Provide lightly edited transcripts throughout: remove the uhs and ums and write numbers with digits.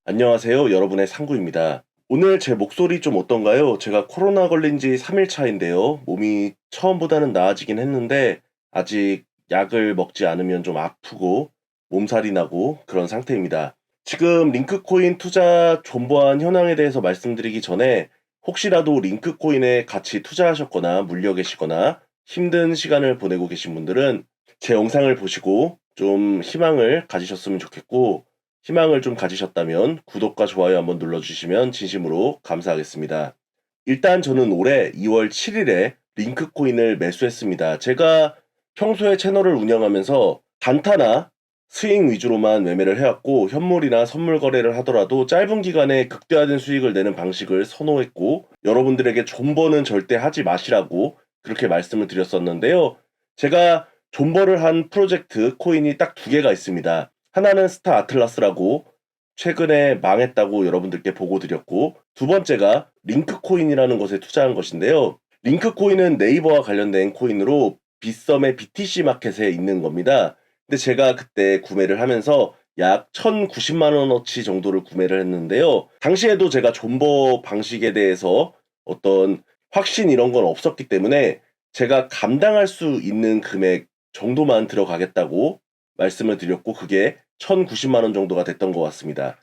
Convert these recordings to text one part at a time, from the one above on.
안녕하세요. 여러분의 상구입니다. 오늘 제 목소리 좀 어떤가요? 제가 코로나 걸린 지 3일 차인데요. 몸이 처음보다는 나아지긴 했는데 아직 약을 먹지 않으면 좀 아프고 몸살이 나고 그런 상태입니다. 지금 링크코인 투자 존버한 현황에 대해서 말씀드리기 전에 혹시라도 링크코인에 같이 투자하셨거나 물려 계시거나 힘든 시간을 보내고 계신 분들은 제 영상을 보시고 좀 희망을 가지셨으면 좋겠고, 희망을 좀 가지셨다면 구독과 좋아요 한번 눌러주시면 진심으로 감사하겠습니다. 일단 저는 올해 2월 7일에 링크코인을 매수했습니다. 제가 평소에 채널을 운영하면서 단타나 스윙 위주로만 매매를 해왔고, 현물이나 선물 거래를 하더라도 짧은 기간에 극대화된 수익을 내는 방식을 선호했고, 여러분들에게 존버는 절대 하지 마시라고 그렇게 말씀을 드렸었는데요. 제가 존버를 한 프로젝트 코인이 딱 두 개가 있습니다. 하나는 스타 아틀라스라고 최근에 망했다고 여러분들께 보고 드렸고, 두 번째가 링크코인이라는 것에 투자한 것인데요. 링크코인은 네이버와 관련된 코인으로 빗썸의 BTC 마켓에 있는 겁니다. 근데 제가 그때 구매를 하면서 약 1,090만 원어치 정도를 구매를 했는데요. 당시에도 제가 존버 방식에 대해서 어떤 확신 이런 건 없었기 때문에 제가 감당할 수 있는 금액 정도만 들어가겠다고 말씀을 드렸고, 그게 1,090만 원 정도가 됐던 것 같습니다.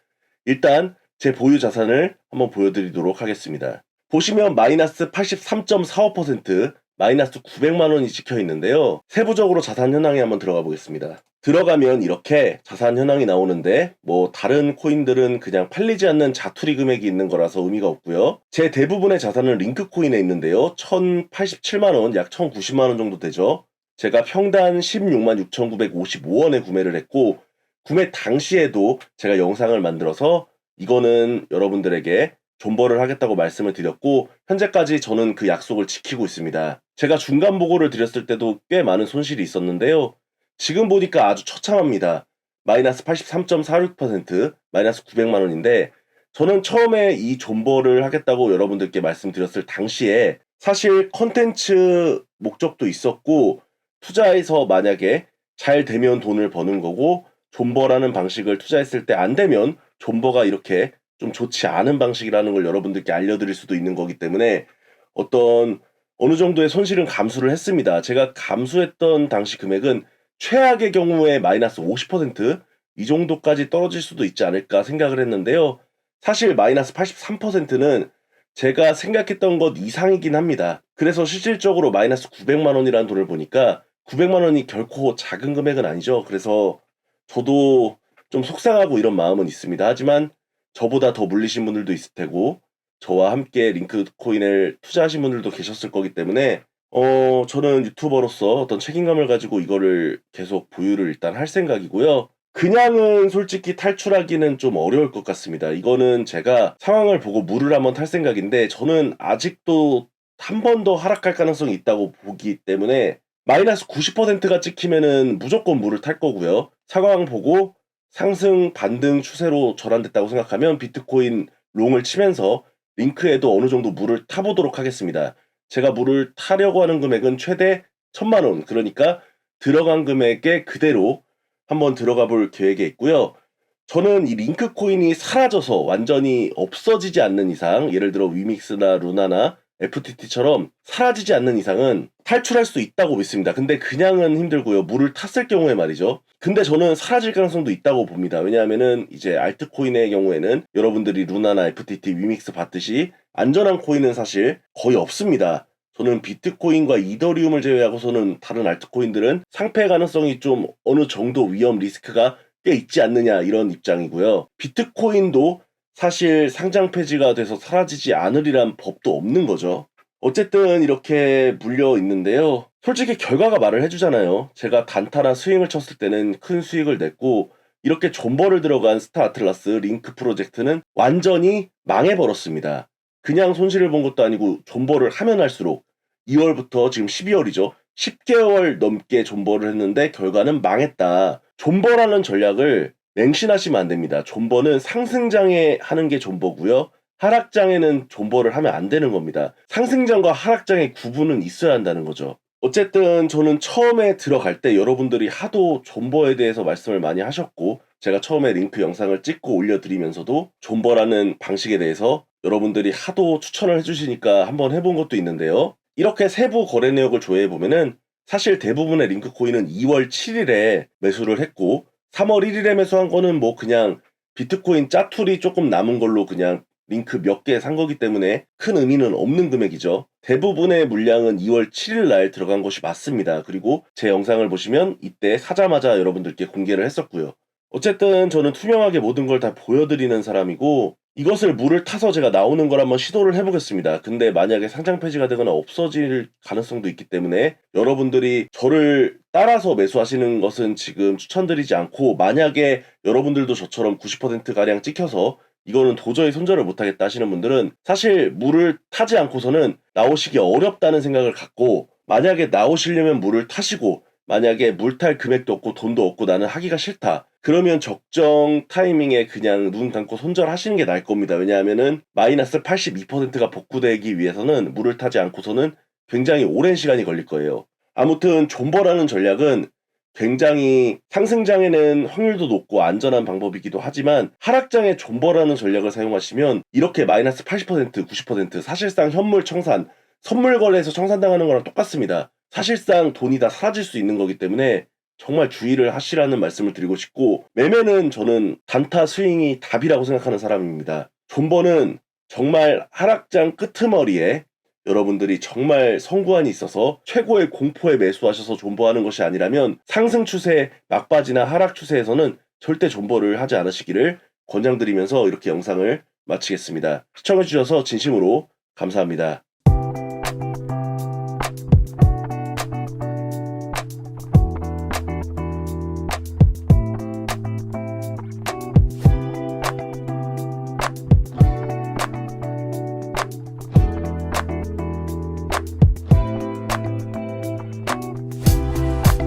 일단 제 보유 자산을 한번 보여드리도록 하겠습니다. 보시면 마이너스 83.45%, 마이너스 900만 원이 찍혀 있는데요. 세부적으로 자산 현황에 한번 들어가 보겠습니다. 들어가면 이렇게 자산 현황이 나오는데, 뭐 다른 코인들은 그냥 팔리지 않는 자투리 금액이 있는 거라서 의미가 없고요. 제 대부분의 자산은 링크코인에 있는데요. 1,087만 원, 약 1,090만 원 정도 되죠. 제가 평단 16만 6,955원에 구매를 했고, 구매 당시에도 제가 영상을 만들어서 이거는 여러분들에게 존버를 하겠다고 말씀을 드렸고, 현재까지 저는 그 약속을 지키고 있습니다. 제가 중간 보고를 드렸을 때도 꽤 많은 손실이 있었는데요. 지금 보니까 아주 처참합니다. 마이너스 83.46%, 마이너스 900만 원인데, 저는 처음에 이 존버를 하겠다고 여러분들께 말씀드렸을 당시에 사실 컨텐츠 목적도 있었고, 투자해서 만약에 잘 되면 돈을 버는 거고, 존버라는 방식을 투자했을 때 안 되면 존버가 이렇게 좀 좋지 않은 방식이라는 걸 여러분들께 알려드릴 수도 있는 거기 때문에 어떤 어느 정도의 손실은 감수를 했습니다. 제가 감수했던 당시 금액은 최악의 경우에 마이너스 50%이 정도까지 떨어질 수도 있지 않을까 생각을 했는데요. 사실 마이너스 83%는 제가 생각했던 것 이상이긴 합니다. 그래서 실질적으로 마이너스 900만 원이라는 돈을 보니까 900만 원이 결코 작은 금액은 아니죠. 그래서 저도 좀 속상하고 이런 마음은 있습니다. 하지만 저보다 더 물리신 분들도 있을 테고, 저와 함께 링크코인을 투자하신 분들도 계셨을 거기 때문에 저는 유튜버로서 어떤 책임감을 가지고 이거를 계속 보유를 일단 할 생각이고요. 그냥은 솔직히 탈출하기는 좀 어려울 것 같습니다. 이거는 제가 상황을 보고 물을 한번 탈 생각인데, 저는 아직도 한 번 더 하락할 가능성이 있다고 보기 때문에 마이너스 90%가 찍히면은 무조건 물을 탈 거고요. 상황 보고 상승 반등 추세로 전환됐다고 생각하면 비트코인 롱을 치면서 링크에도 어느 정도 물을 타보도록 하겠습니다. 제가 물을 타려고 하는 금액은 최대 1,000만 원, 그러니까 들어간 금액에 그대로 한번 들어가 볼 계획에 있고요. 저는 이 링크 코인이 사라져서 완전히 없어지지 않는 이상, 예를 들어 위믹스나 루나나 FTT처럼 사라지지 않는 이상은 탈출할 수 있다고 믿습니다. 근데 그냥은 힘들고요. 물을 탔을 경우에 말이죠. 근데 저는 사라질 가능성도 있다고 봅니다. 왜냐하면은 이제 알트코인의 경우에는 여러분들이 루나나 FTT, 위믹스 봤듯이 안전한 코인은 사실 거의 없습니다. 저는 비트코인과 이더리움을 제외하고서는 다른 알트코인들은 상패 가능성이 좀 어느 정도 위험 리스크가 꽤 있지 않느냐, 이런 입장이고요. 비트코인도 사실 상장 폐지가 돼서 사라지지 않으리란 법도 없는 거죠. 어쨌든 이렇게 물려 있는데요. 솔직히 결과가 말을 해주잖아요. 제가 단타나 스윙을 쳤을 때는 큰 수익을 냈고, 이렇게 존버를 들어간 스타 아틀라스 링크 프로젝트는 완전히 망해버렸습니다. 그냥 손실을 본 것도 아니고 존버를 하면 할수록 2월부터 지금 12월이죠. 10개월 넘게 존버를 했는데 결과는 망했다. 존버라는 전략을 맹신하시면 안 됩니다. 존버는 상승장에 하는 게 존버고요. 하락장에는 존버를 하면 안 되는 겁니다. 상승장과 하락장의 구분은 있어야 한다는 거죠. 어쨌든 저는 처음에 들어갈 때 여러분들이 하도 존버에 대해서 말씀을 많이 하셨고, 제가 처음에 링크 영상을 찍고 올려드리면서도 존버라는 방식에 대해서 여러분들이 하도 추천을 해주시니까 한번 해본 것도 있는데요. 이렇게 세부 거래 내역을 조회해보면은 사실 대부분의 링크 코인은 2월 7일에 매수를 했고 3월 1일에 매수한 거는 뭐 그냥 비트코인 짜투리 조금 남은 걸로 그냥 링크 몇 개 산 거기 때문에 큰 의미는 없는 금액이죠. 대부분의 물량은 2월 7일 날 들어간 것이 맞습니다. 그리고 제 영상을 보시면 이때 사자마자 여러분들께 공개를 했었고요. 어쨌든 저는 투명하게 모든 걸 다 보여드리는 사람이고 이것을 물을 타서 제가 나오는 걸 한번 시도를 해보겠습니다. 근데 만약에 상장 폐지가 되거나 없어질 가능성도 있기 때문에 여러분들이 저를 따라서 매수하시는 것은 지금 추천드리지 않고 만약에 여러분들도 저처럼 90%가량 찍혀서 이거는 도저히 손절을 못하겠다 하시는 분들은 사실 물을 타지 않고서는 나오시기 어렵다는 생각을 갖고 만약에 나오시려면 물을 타시고 만약에 물 탈 금액도 없고 돈도 없고 나는 하기가 싫다. 그러면 적정 타이밍에 그냥 눈 감고 손절하시는 게 나을 겁니다. 왜냐하면은 마이너스 82%가 복구되기 위해서는 물을 타지 않고서는 굉장히 오랜 시간이 걸릴 거예요. 아무튼 존버라는 전략은 굉장히 상승장에는 확률도 높고 안전한 방법이기도 하지만 하락장에 존버라는 전략을 사용하시면 이렇게 마이너스 80%, 90% 사실상 현물 청산, 선물 거래에서 청산당하는 거랑 똑같습니다. 사실상 돈이 다 사라질 수 있는 거기 때문에 정말 주의를 하시라는 말씀을 드리고 싶고 매매는 저는 단타 스윙이 답이라고 생각하는 사람입니다. 존버는 정말 하락장 끄트머리에 여러분들이 정말 성구안이 있어서 최고의 공포에 매수하셔서 존버하는 것이 아니라면 상승 추세, 막바지나 하락 추세에서는 절대 존버를 하지 않으시기를 권장드리면서 이렇게 영상을 마치겠습니다. 시청해주셔서 진심으로 감사합니다.